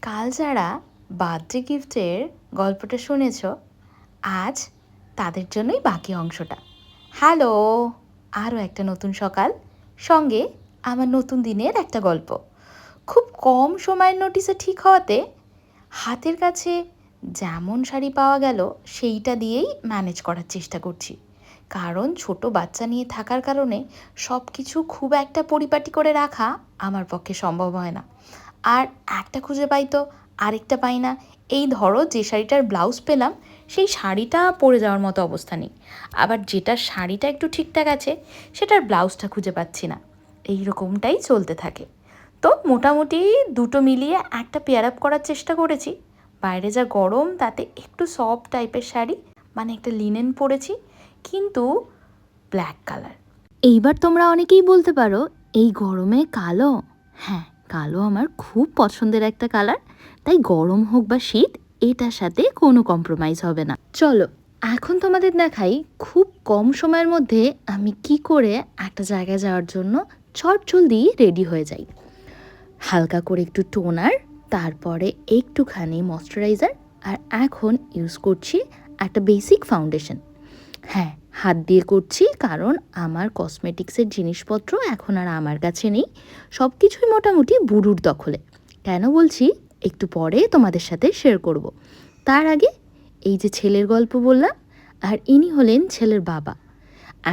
কাল যারা বার্থডে গিফটের গল্পটা শুনেছ, আজ তাদের জন্যই বাকি অংশটা। হ্যালো, আরও একটা নতুন সকাল, সঙ্গে আমার নতুন দিনের একটা গল্প। খুব কম সময়ের নোটিসে ঠিক হওয়াতে হাতের কাছে যেমন শাড়ি পাওয়া গেল সেইটা দিয়েই ম্যানেজ করার চেষ্টা করছি। কারণ ছোট বাচ্চা নিয়ে থাকার কারণে সব কিছু খুব একটা পরিপাটি করে রাখা আমার পক্ষে সম্ভব হয় না। আর একটা খুঁজে পাই তো আরেকটা পাই না। এই ধরো, যে শাড়িটার ব্লাউজ পেলাম সেই শাড়িটা পরে যাওয়ার মতো অবস্থা নেই, আবার যেটার শাড়িটা একটু ঠিকঠাক আছে সেটার ব্লাউজটা খুঁজে পাচ্ছি না। এই রকমটাই চলতে থাকে। তো মোটামুটি দুটো মিলিয়ে একটা পেয়ার আপ করার চেষ্টা করেছি। বাইরে যা গরম, তাতে একটু সফট টাইপের শাড়ি, মানে একটা লিনেন পরেছি, কিন্তু ব্ল্যাক কালার। এইবার তোমরা অনেকেই বলতে পারো, এই গরমে কালো? হ্যাঁ, কালো আমার খুব পছন্দের একটা কালার, তাই গরম হোক বা শীত, এটার সাথে কোনো কম্প্রোমাইজ হবে না। চলো এখন তোমাদের দেখাই খুব কম সময়ের মধ্যে আমি কি করে একটা জায়গায় যাওয়ার জন্য চটজলদি রেডি হয়ে যাই। হালকা করে একটু টোনার, তারপরে একটুখানি ময়শ্চারাইজার, আর এখন ইউজ করছি একটা বেসিক ফাউন্ডেশন। হ্যাঁ, হাত দিয়ে করছি, কারণ আমার কসমেটিক্সের জিনিসপত্র এখন আর আমার কাছে নেই, সব কিছুই মোটামুটি বুড়ুর দখলে। কেন বলছি একটু পরে তোমাদের সাথে শেয়ার করব। তার আগে এই যে ছেলের গল্প বললাম, আর ইনি হলেন ছেলের বাবা।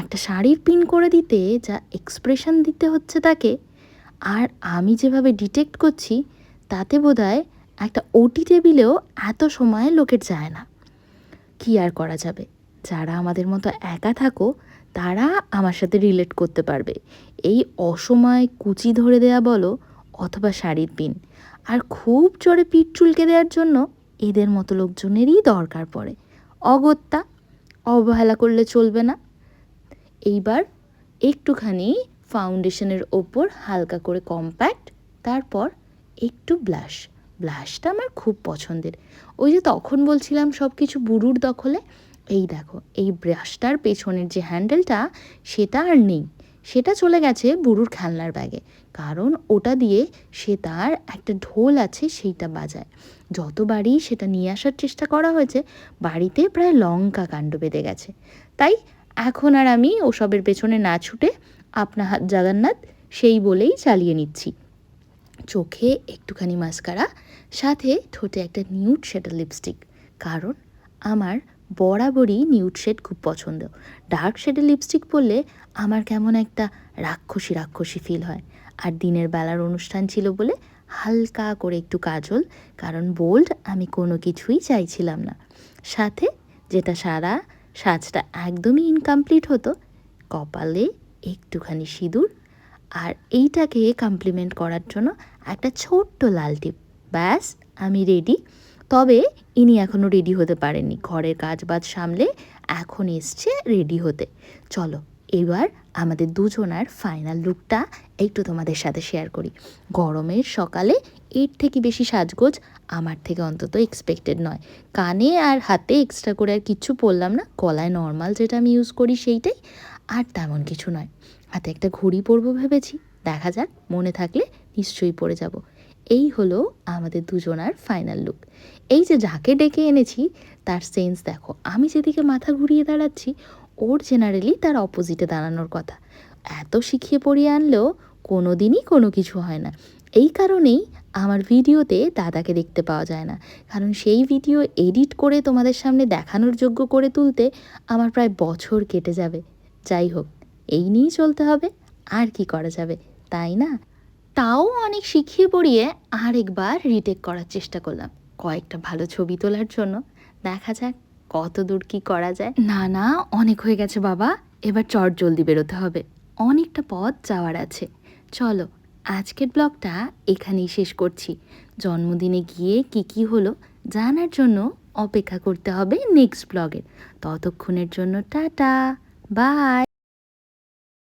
একটা শাড়ির পিন করে দিতে যা এক্সপ্রেশন দিতে হচ্ছে তাকে, আর আমি যেভাবে ডিটেক্ট করছি, তাতে বোধহয় একটা ওটি টেবিলেও এত সময় লোকের যায় না। কি আর করা যাবে, যারা আমাদের মতো একা থাকো তারা আমার সাথে রিলেট করতে পারবে। এই অসময়ে কুচি ধরে দেয়া বলো, অথবা শাড়ির পিন, আর খুব জোরে পিঠ চুলকে দেওয়ার জন্য এদের মতো লোকজনেরই দরকার পড়ে। অগত্যা অবহেলা করলে চলবে না। এইবার একটুখানি ফাউন্ডেশনের ওপর হালকা করে কম্প্যাক্ট, তারপর একটু ব্লাশটা আমার খুব পছন্দের। ওই যে তখন বলছিলাম সব কিছু বুড়ুর দখলে, এই দেখো এই ব্রাশটার পেছনের যে হ্যান্ডেলটা সেটা আর নেই, সেটা চলে গেছে বুড়ুর খেলনার ব্যাগে। কারণ ওটা দিয়ে সে তার একটা ঢোল আছে সেইটা বাজায়। যতবারই সেটা নিয়ে আসার চেষ্টা করা হয়েছে, বাড়িতে প্রায় লঙ্কা কাণ্ড বেঁধে গেছে। তাই এখন আর আমি ওসবের পেছনে না ছুটে আপনা হাত জগন্নাথ সেই বলেই চালিয়ে নিচ্ছি। চোখে একটুখানি মাস্কারা, সাথে ঠোঁটে একটা নিউড শেডের লিপস্টিক, কারণ আমার বরাবরই নিউড শেড খুব পছন্দ। ডার্ক শেডের লিপস্টিক পরলে আমার কেমন একটা রাক্ষসী ফিল হয়। আর দিনের বেলার অনুষ্ঠান ছিল বলে হালকা করে একটু কাজল, কারণ বোল্ড আমি কোনো কিছুই চাইছিলাম না। সাথে যেটা সারা সাজটা একদমই ইনকমপ্লিট হতো, কপালে একটুখানি সিঁদুর, আর এইটাকে কমপ্লিমেন্ট করার জন্য একটা ছোট্ট লাল টিপ। ব্যাস, আমি রেডি। তবে ইনি এখনও রেডি হতে পারেননি, ঘরের কাজবাজ সামলে এখন এসছে রেডি হতে। চলো এবার আমাদের দুজনার ফাইনাল লুকটা একটু তোমাদের সাথে শেয়ার করি। গরমের সকালে এর থেকে বেশি সাজগোজ আমার থেকে অন্তত এক্সপেক্টেড নয়। কানে আর হাতে এক্সট্রা করে আর কিচ্ছু পরলাম না, গলায় নর্মাল যেটা আমি ইউজ করি সেইটাই, আর তেমন কিছু নয়। হাতে একটা ঘড়ি পরবো ভেবেছি, দেখা যাক, মনে থাকলে নিশ্চয়ই পরে যাব। এই হলো আমাদের দুজনার ফাইনাল লুক। এই যে যাকে ডেকে এনেছি তার সেন্স দেখো, আমি যেদিকে মাথা ঘুরিয়ে দাঁড়াচ্ছি ওর জেনারেলি তার অপোজিটে দাঁড়ানোর কথা। এত শিখিয়ে পড়িয়ে আনলেও কোনো দিনই কোনো কিছু হয় না। এই কারণেই আমার ভিডিওতে দাদাকে দেখতে পাওয়া যায় না, কারণ সেই ভিডিও এডিট করে তোমাদের সামনে দেখানোর যোগ্য করে তুলতে আমার প্রায় বছর কেটে যাবে। যাই হোক, এই নিয়েই চলতে হবে, আর কি করা যাবে, তাই না? তাও অনেক শিখিয়ে পড়িয়ে আরেকবার রিটেক করার চেষ্টা করলাম কয়েকটা ভালো ছবি তোলার জন্য। দেখা যাক কত দূর কী করা যায়। না, অনেক হয়ে গেছে বাবা, এবার জলদি বেরোতে হবে, অনেকটা পথ যাওয়ার আছে। চলো আজকের ব্লগটা এখানেই শেষ করছি। জন্মদিনে গিয়ে কি হলো জানার জন্য অপেক্ষা করতে হবে নেক্সট ব্লগের। ততক্ষণের জন্য টাটা, বাই।